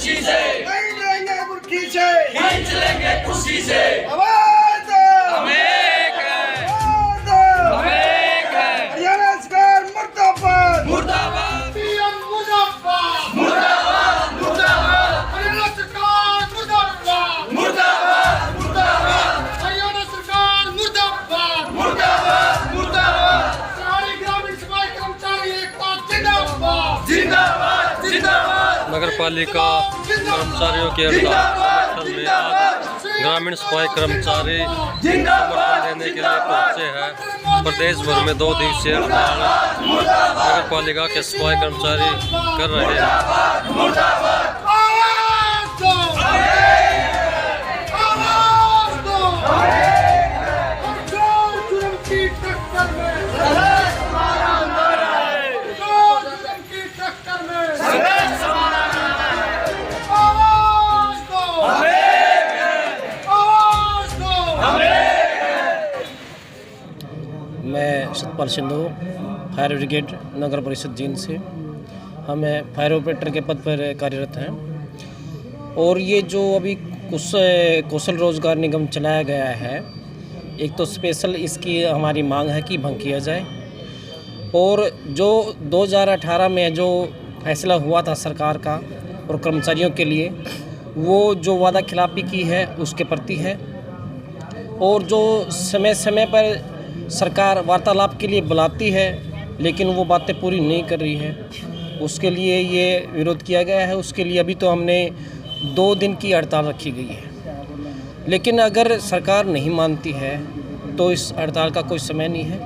खुशी से, नहीं लेंगे मुर्खी से, खींच लेंगे खुशी से। आवाज हम एक हैं, आवाज हम एक हैं। हरियाणा सरकार मुर्दाबाद, मुर्दाबाद, पीएम मुर्दाबाद, मुर्दाबाद, मुर्दाबाद, हरियाणा सरकार मुर्दाबाद, मुर्दाबाद, मुर्दाबाद, हरियाणा सरकार मुर्दाबाद, मुर्दाबाद, मुर्दाबाद, सारी ग्रामीण सफाई कर्मचारी एकता जिंदाबाद, जिंदाबाद, जिंदाबाद, नगर पालिका कर्मचारियों के हड़ताल समर्थन में आज ग्रामीण सफाई कर्मचारी समर्थन देने के लिए पहुंचे हैं। प्रदेश भर में 2 दिवसीय हड़ताल नगर पालिका के सफाई कर्मचारी कर रहे हैं। मुर्दाबाद, आवाज दो, आवाज दो, हम चोर जुर्म की टक्कर में, चोर जुर्म की टक्कर में, आवाज दो, आवाज दो। मैं सतपाल सिंधु, फायर ब्रिगेड नगर परिषद जींद से। हम फायर ऑपरेटर के पद पर कार्यरत हैं और ये जो अभी कौशल रोजगार निगम चलाया गया है, एक तो स्पेशल इसकी हमारी मांग है कि भंग किया जाए, और जो 2018 में जो फैसला हुआ था सरकार का और कर्मचारियों के लिए, वो जो वादा खिलाफी की है उसके प्रति है। और जो समय समय पर सरकार वार्तालाप के लिए बुलाती है लेकिन वो बातें पूरी नहीं कर रही है, उसके लिए ये विरोध किया गया है। उसके लिए अभी तो हमने 2 दिन की हड़ताल रखी गई है, लेकिन अगर सरकार नहीं मानती है तो इस हड़ताल का कोई समय नहीं है,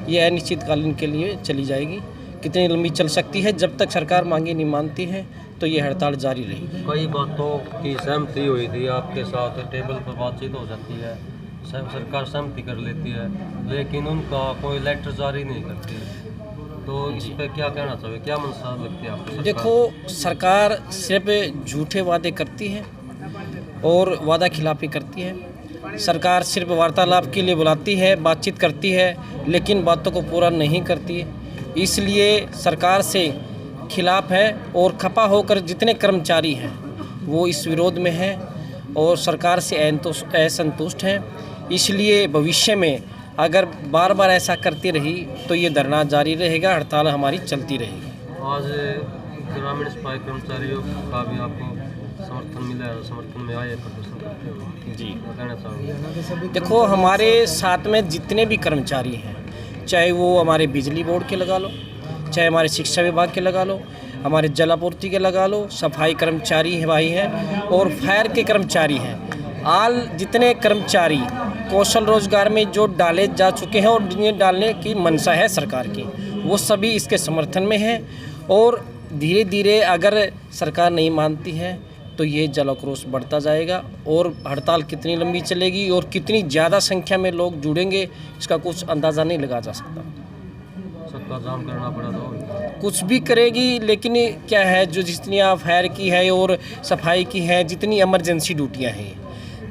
ये अनिश्चितकालीन के लिए चली जाएगी। कितनी लंबी चल सकती है, जब तक सरकार मांगे नहीं मानती है तो ये हड़ताल जारी रहेगी। कई बातों की सहमति हुई थी आपके साथ, टेबल पर बातचीत हो जाती है, सरकार सहमति कर लेती है, लेकिन उनका कोई लेटर जारी नहीं करती। तो इस पर क्या कहना चाहिए, क्या मंशा लगती है आपको? देखो, सरकार सिर्फ झूठे वादे करती है और वादा खिलाफी करती है। सरकार सिर्फ वार्तालाप के लिए बुलाती है, बातचीत करती है, लेकिन बातों को पूरा नहीं करती है। इसलिए सरकार से खिलाफ है और खपा होकर जितने कर्मचारी हैं वो इस विरोध में हैं और सरकार से असंतुष्ट हैं। इसलिए भविष्य में अगर बार बार ऐसा करती रही तो ये धरना जारी रहेगा, हड़ताल हमारी चलती रहेगी। आज ग्रामीण सफाई कर्मचारियों का भी आपको समर्थन मिला है, समर्थन में आए प्रदर्शन करते हुए जी, कहना चाहूँगा। देखो, हमारे साथ में जितने भी कर्मचारी हैं, चाहे वो हमारे बिजली बोर्ड के लगा लो, चाहे हमारे शिक्षा विभाग के लगा लो, हमारे जल आपूर्ति के लगा लो, सफाई कर्मचारी भाई हैं और फायर के कर्मचारी हैं, आल जितने कर्मचारी कौशल रोजगार में जो डाले जा चुके हैं और जिन्हें डालने की मंशा है सरकार की, वो सभी इसके समर्थन में हैं। और धीरे धीरे अगर सरकार नहीं मानती है तो ये जल आक्रोश बढ़ता जाएगा और हड़ताल कितनी लंबी चलेगी और कितनी ज़्यादा संख्या में लोग जुड़ेंगे इसका कुछ अंदाज़ा नहीं लगा जा सकता। सबका जाम करना पड़ा तो कुछ भी करेगी, लेकिन क्या है, जो जितनी आप फायर की है और सफाई की है, जितनी इमरजेंसी ड्यूटियाँ हैं,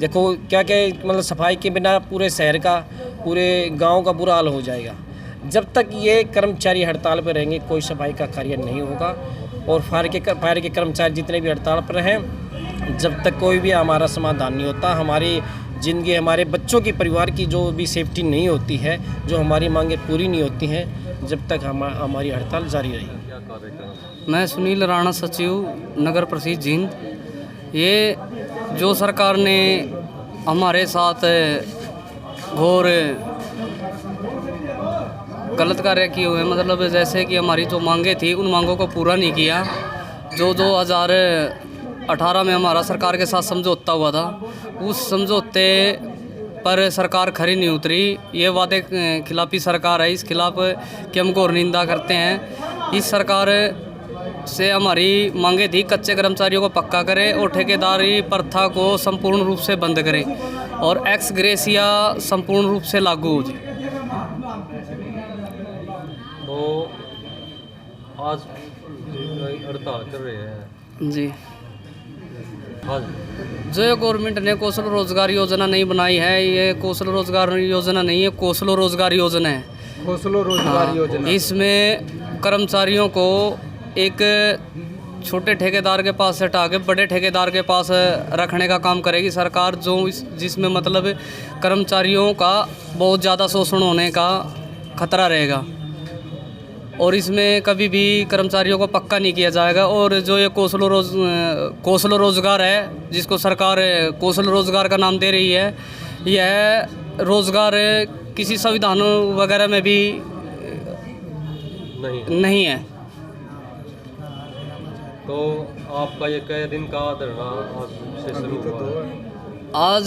देखो क्या क्या मतलब सफाई के बिना पूरे शहर का, पूरे गांव का बुरा हाल हो जाएगा। जब तक ये कर्मचारी हड़ताल पर रहेंगे कोई सफाई का कार्य नहीं होगा। और फायर के कर्मचारी जितने भी हड़ताल पर हैं, जब तक कोई भी हमारा समाधान नहीं होता, हमारी ज़िंदगी, हमारे बच्चों की, परिवार की जो भी सेफ्टी नहीं होती है, जो हमारी मांगें पूरी नहीं होती हैं, जब तक हमारी हड़ताल जारी रहेगी। मैं सुनील राणा, सचिव नगर परिषद जींद। ये जो सरकार ने हमारे साथ घोर गलत कार्य किए हुए, मतलब जैसे कि हमारी जो मांगे थी उन मांगों को पूरा नहीं किया। जो 2018 में हमारा सरकार के साथ समझौता हुआ था, उस समझौते पर सरकार खरी नहीं उतरी। ये वादे खिलाफी सरकार है, इस खिलाफ की हम घोर निंदा करते हैं। इस सरकार से हमारी मांगे थी कच्चे कर्मचारियों को पक्का करे और ठेकेदारी प्रथा को संपूर्ण रूप से बंद करे और एक्स ग्रेसिया संपूर्ण रूप से लागू हो जाए। तो आज हड़ताल कर रहे हैं जी। आज जो ये गवर्नमेंट ने कौशल रोजगार योजना नहीं बनाई है, ये कौशल रोजगार योजना नहीं है, कौशल रोजगार योजना है। कौशल रोजगार योजना, इसमें कर्मचारियों को एक छोटे ठेकेदार के पास से हटा के बड़े ठेकेदार के पास रखने का काम करेगी सरकार, जिसमें मतलब कर्मचारियों का बहुत ज़्यादा शोषण होने का खतरा रहेगा। और इसमें कभी भी कर्मचारियों को पक्का नहीं किया जाएगा। और जो ये कौशल रोज़गार है, जिसको सरकार कौशल रोज़गार का नाम दे रही है, यह रोज़गार किसी संविधान वगैरह में भी नहीं है। तो आपका ये कई दिन का धरना आज से शुरू हुआ है? आज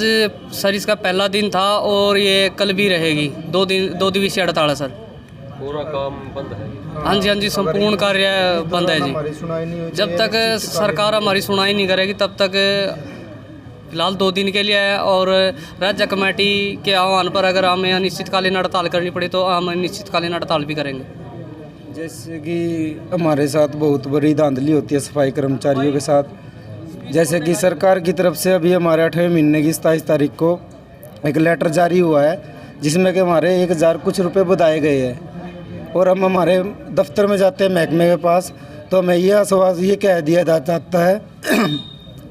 सर इसका पहला दिन था और ये कल भी रहेगी। 2 दिवसीय हड़ताल है सर। पूरा काम बंद है? हाँ जी, संपूर्ण कार्य बंद है जी। जब तक सरकार हमारी सुनाई नहीं करेगी तब तक फिलहाल 2 दिन के लिए है। और राज्य कमेटी के आह्वान पर अगर हमें अनिश्चितकालीन हड़ताल करनी पड़ी तो हम अनिश्चितकालीन हड़ताल भी करेंगे। जैसे कि हमारे साथ बहुत बड़ी धांधली होती है सफाई कर्मचारियों के साथ। जैसे कि सरकार की तरफ से अभी हमारे 8वें महीने की 27 तारीख को एक लेटर जारी हुआ है, जिसमें कि हमारे 1000 कुछ रुपए बताए गए हैं। और हम हमारे दफ्तर में जाते हैं महकमे के पास, तो हमें यह आश्वास ये कह दिया जाता है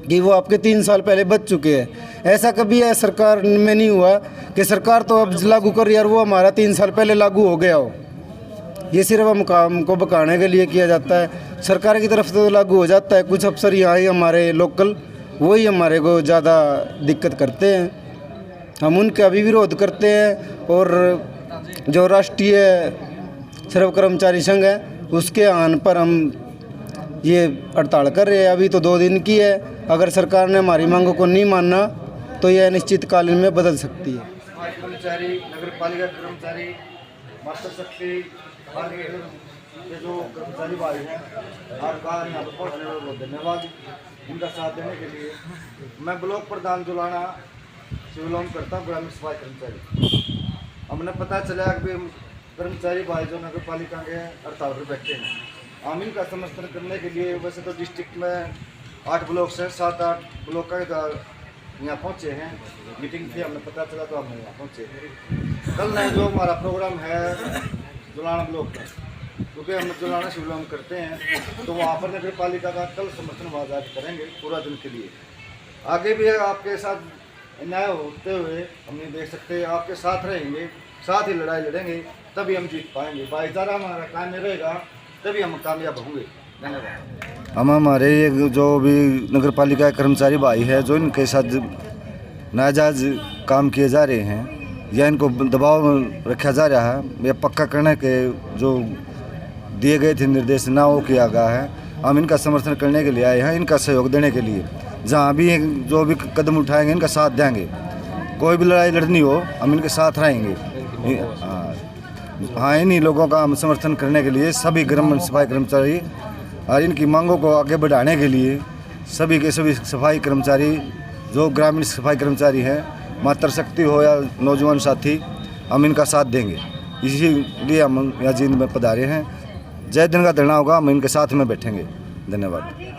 कि वो आपके 3 साल पहले बच चुके हैं। ऐसा कभी है सरकार में नहीं हुआ कि सरकार तो अब लागू कर यार, वो हमारा 3 साल पहले लागू हो गया हो। ये सिर्फ हम काम को बकाने के लिए किया जाता है। सरकार की तरफ से तो लागू हो जाता है, कुछ अफसर यहाँ ही हमारे लोकल वही हमारे को ज़्यादा दिक्कत करते हैं। हम उनका भी विरोध करते हैं। और जो राष्ट्रीय सर्व कर्मचारी संघ है उसके आह्वान पर हम ये हड़ताल कर रहे हैं। अभी तो 2 दिन की है। अगर सरकार ने हमारी मांगों को नहीं माना तो यह अनिश्चितकालीन में बदल सकती है। कर्मचारी, नगर पालिका कर्मचारी, मातृशक्ति ये जो कर्मचारी भाई हैं, आपका यहाँ पर पहुँचने में बहुत धन्यवाद। इनका साथ देने के लिए मैं ब्लॉक प्रधान जुलाना शिवलोम करता हूँ, ग्रामीण सफाई कर्मचारी। हमने पता चला कि कर्मचारी भाई जो नगर पालिका के हड़ताल पर बैठे हैं, हम इनका समर्थन करने के लिए वैसे तो डिस्ट्रिक्ट में 8 ब्लॉक से 7-8 ब्लॉक का यहाँ पहुँचे हैं। मीटिंग थी, हमें पता चला तो हम यहाँ पहुँचे। कल नहीं जो हमारा प्रोग्राम है जुलाना ब्लॉक का, क्योंकि हम जुलाना शिवलोम करते हैं, तो वहाँ पर नगर पालिका का कल समर्थन आज़ाद करेंगे पूरा दिन के लिए। आगे भी आपके साथ न्याय होते हुए हम नहीं देख सकते, आपके साथ रहेंगे, साथ ही लड़ाई लड़ेंगे, तभी हम जीत पाएंगे। भाईचारा हमारा काम में रहेगा तभी हम कामयाब होंगे। धन्यवाद। हम हमारे ये जो भी नगर पालिका कर्मचारी भाई है जो इनके साथ नाजायज़ काम किए जा रहे हैं या इनको दबाव रखा जा रहा है, यह पक्का करने के जो दिए गए थे निर्देश ना वो किया गया है। हम इनका समर्थन करने के लिए आए हैं, इनका सहयोग देने के लिए। जहाँ भी जो भी कदम उठाएंगे इनका साथ देंगे। कोई भी लड़ाई लड़नी हो हम इनके साथ रहेंगे। हाँ, इन्हीं लोगों का हम समर्थन करने के लिए सभी ग्रामीण सफाई कर्मचारी और इनकी मांगों को आगे बढ़ाने के लिए सभी के सभी सफाई कर्मचारी जो ग्रामीण सफाई कर्मचारी हैं, मातृशक्ति हो या नौजवान साथी, हम इनका साथ देंगे। इसीलिए हम यहाँ जींद में पधारे हैं। जय दिन का धरना होगा, हम इनके साथ में बैठेंगे। धन्यवाद।